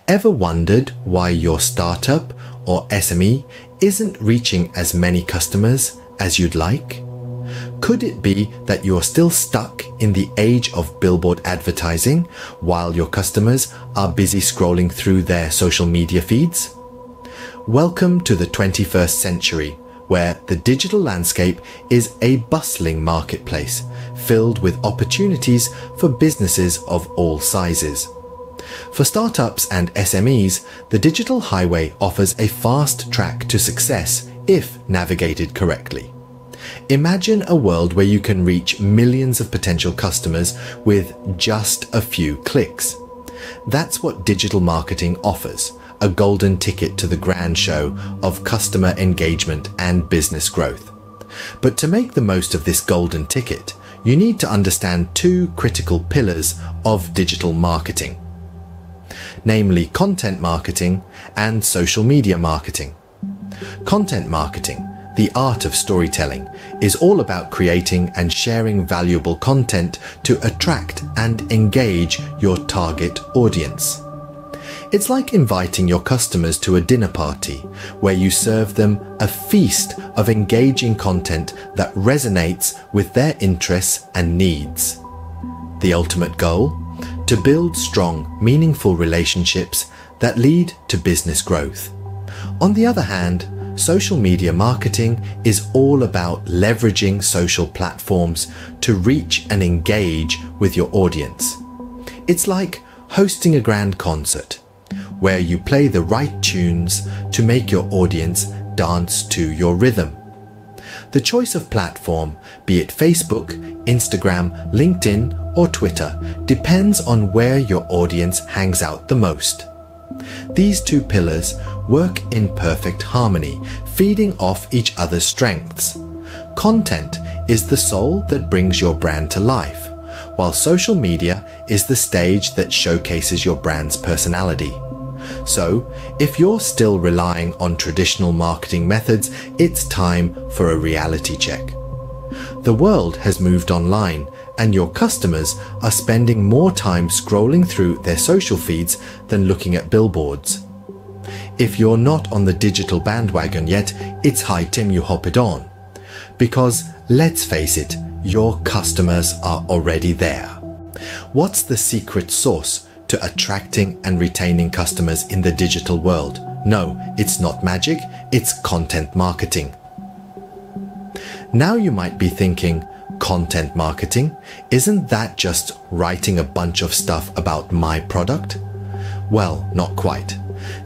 Ever wondered why your startup or SME isn't reaching as many customers as you'd like? Could it be that you're still stuck in the age of billboard advertising while your customers are busy scrolling through their social media feeds? Welcome to the 21st century, where the digital landscape is a bustling marketplace filled with opportunities for businesses of all sizes. For startups and SMEs, the digital highway offers a fast track to success if navigated correctly. Imagine a world where you can reach millions of potential customers with just a few clicks. That's what digital marketing offers, a golden ticket to the grand show of customer engagement and business growth. But to make the most of this golden ticket, you need to understand two critical pillars of digital marketing, namely content marketing and social media marketing. Content marketing, the art of storytelling, is all about creating and sharing valuable content to attract and engage your target audience. It's like inviting your customers to a dinner party where you serve them a feast of engaging content that resonates with their interests and needs. The ultimate goal? To build strong, meaningful relationships that lead to business growth. On the other hand, social media marketing is all about leveraging social platforms to reach and engage with your audience. It's like hosting a grand concert, where you play the right tunes to make your audience dance to your rhythm. The choice of platform, be it Facebook, Instagram, LinkedIn, or Twitter, depends on where your audience hangs out the most. These two pillars work in perfect harmony, feeding off each other's strengths. Content is the soul that brings your brand to life, while social media is the stage that showcases your brand's personality. So, if you're still relying on traditional marketing methods, it's time for a reality check. The world has moved online, and your customers are spending more time scrolling through their social feeds than looking at billboards. If you're not on the digital bandwagon yet, it's high time you hop it on. Because, let's face it, your customers are already there. What's the secret sauce to attracting and retaining customers in the digital world? No, it's not magic, it's content marketing. Now you might be thinking, content marketing? Isn't that just writing a bunch of stuff about my product? Well, not quite.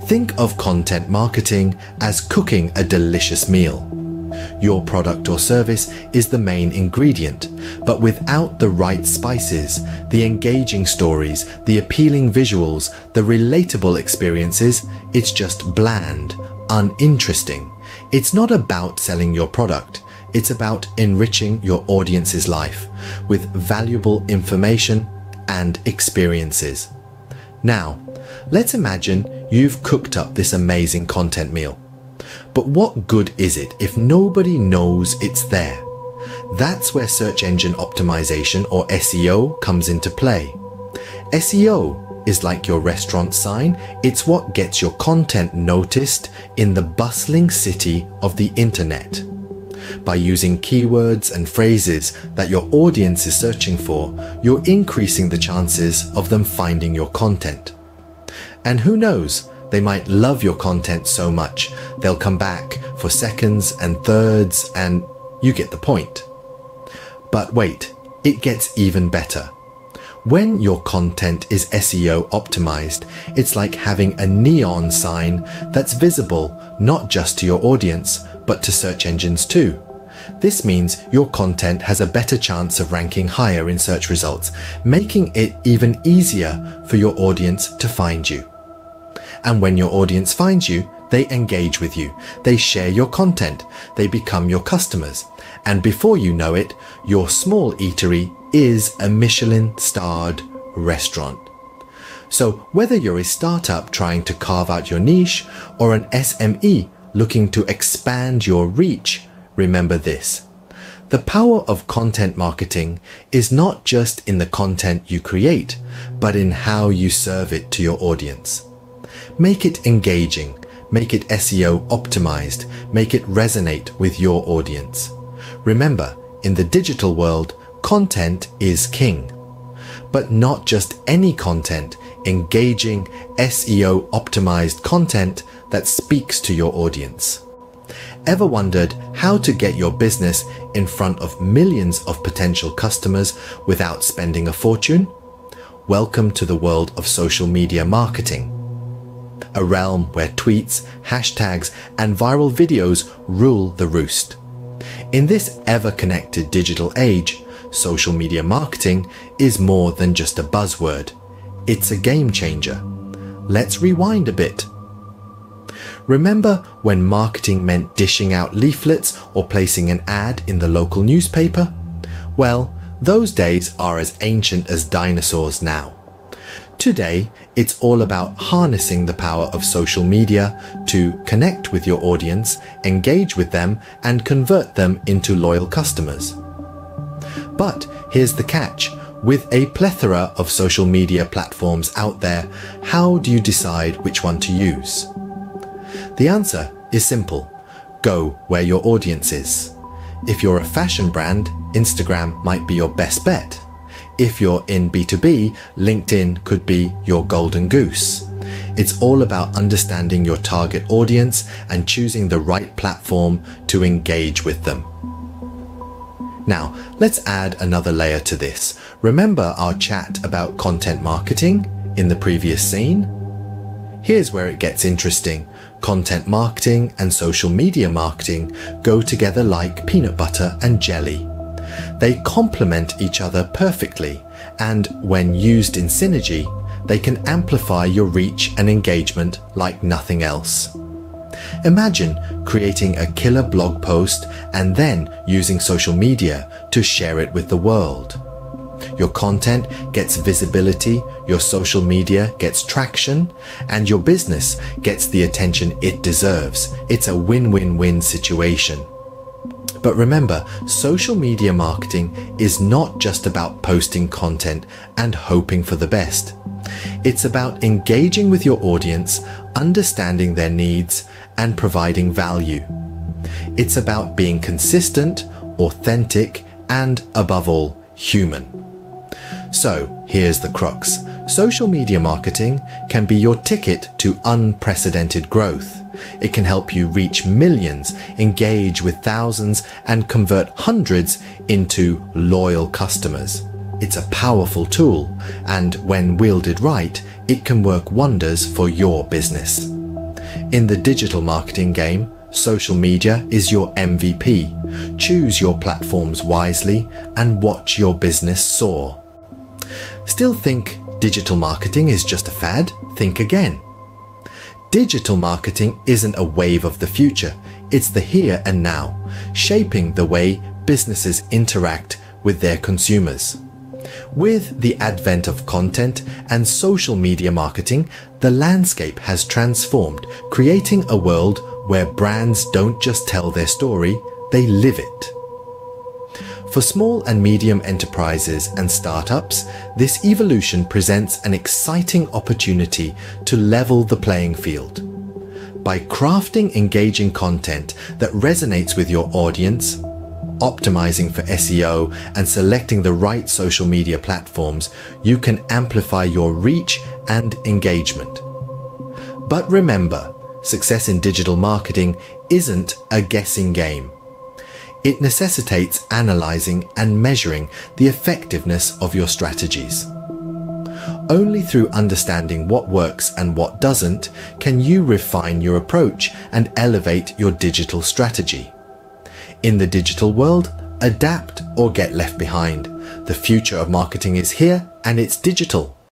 Think of content marketing as cooking a delicious meal. Your product or service is the main ingredient, but without the right spices, the engaging stories, the appealing visuals, the relatable experiences, it's just bland, uninteresting. It's not about selling your product. It's about enriching your audience's life with valuable information and experiences. Now, let's imagine you've cooked up this amazing content meal. But what good is it if nobody knows it's there? That's where search engine optimization, or SEO, comes into play. SEO is like your restaurant sign. It's what gets your content noticed in the bustling city of the internet. By using keywords and phrases that your audience is searching for, you're increasing the chances of them finding your content. And who knows, they might love your content so much, they'll come back for seconds and thirds, and you get the point. But wait, it gets even better. When your content is SEO optimized, it's like having a neon sign that's visible not just to your audience, but to search engines too. This means your content has a better chance of ranking higher in search results, making it even easier for your audience to find you. And when your audience finds you, they engage with you, they share your content, they become your customers, and before you know it, your small eatery is a Michelin-starred restaurant. So whether you're a startup trying to carve out your niche or an SME looking to expand your reach, remember this. The power of content marketing is not just in the content you create, but in how you serve it to your audience. Make it engaging, make it SEO optimized, make it resonate with your audience. Remember, in the digital world, content is king. But not just any content, engaging, SEO optimized content that speaks to your audience. Ever wondered how to get your business in front of millions of potential customers without spending a fortune? Welcome to the world of social media marketing, a realm where tweets, hashtags, and viral videos rule the roost. In this ever-connected digital age, social media marketing is more than just a buzzword. It's a game changer. Let's rewind a bit. Remember when marketing meant dishing out leaflets or placing an ad in the local newspaper? Well, those days are as ancient as dinosaurs now. Today, it's all about harnessing the power of social media to connect with your audience, engage with them, and convert them into loyal customers. But here's the catch. With a plethora of social media platforms out there, how do you decide which one to use? The answer is simple. Go where your audience is. If you're a fashion brand, Instagram might be your best bet. If you're in B2B, LinkedIn could be your golden goose. It's all about understanding your target audience and choosing the right platform to engage with them. Now, let's add another layer to this. Remember our chat about content marketing in the previous scene? Here's where it gets interesting. Content marketing and social media marketing go together like peanut butter and jelly. They complement each other perfectly, and when used in synergy, they can amplify your reach and engagement like nothing else. Imagine creating a killer blog post and then using social media to share it with the world. Your content gets visibility, your social media gets traction, and your business gets the attention it deserves. It's a win-win-win situation. But remember, social media marketing is not just about posting content and hoping for the best. It's about engaging with your audience, understanding their needs, and providing value. It's about being consistent, authentic, and above all, human. So here's the crux. Social media marketing can be your ticket to unprecedented growth. It can help you reach millions, engage with thousands, and convert hundreds into loyal customers. It's a powerful tool, and when wielded right, it can work wonders for your business. In the digital marketing game, social media is your MVP. Choose your platforms wisely and watch your business soar. Still think digital marketing is just a fad? Think again. Digital marketing isn't a wave of the future, it's the here and now, shaping the way businesses interact with their consumers. With the advent of content and social media marketing, the landscape has transformed, creating a world where brands don't just tell their story, they live it. For small and medium enterprises and startups, this evolution presents an exciting opportunity to level the playing field. By crafting engaging content that resonates with your audience, optimizing for SEO, and selecting the right social media platforms, you can amplify your reach and engagement. But remember, success in digital marketing isn't a guessing game. It necessitates analyzing and measuring the effectiveness of your strategies. Only through understanding what works and what doesn't can you refine your approach and elevate your digital strategy. In the digital world, adapt or get left behind. The future of marketing is here, and it's digital.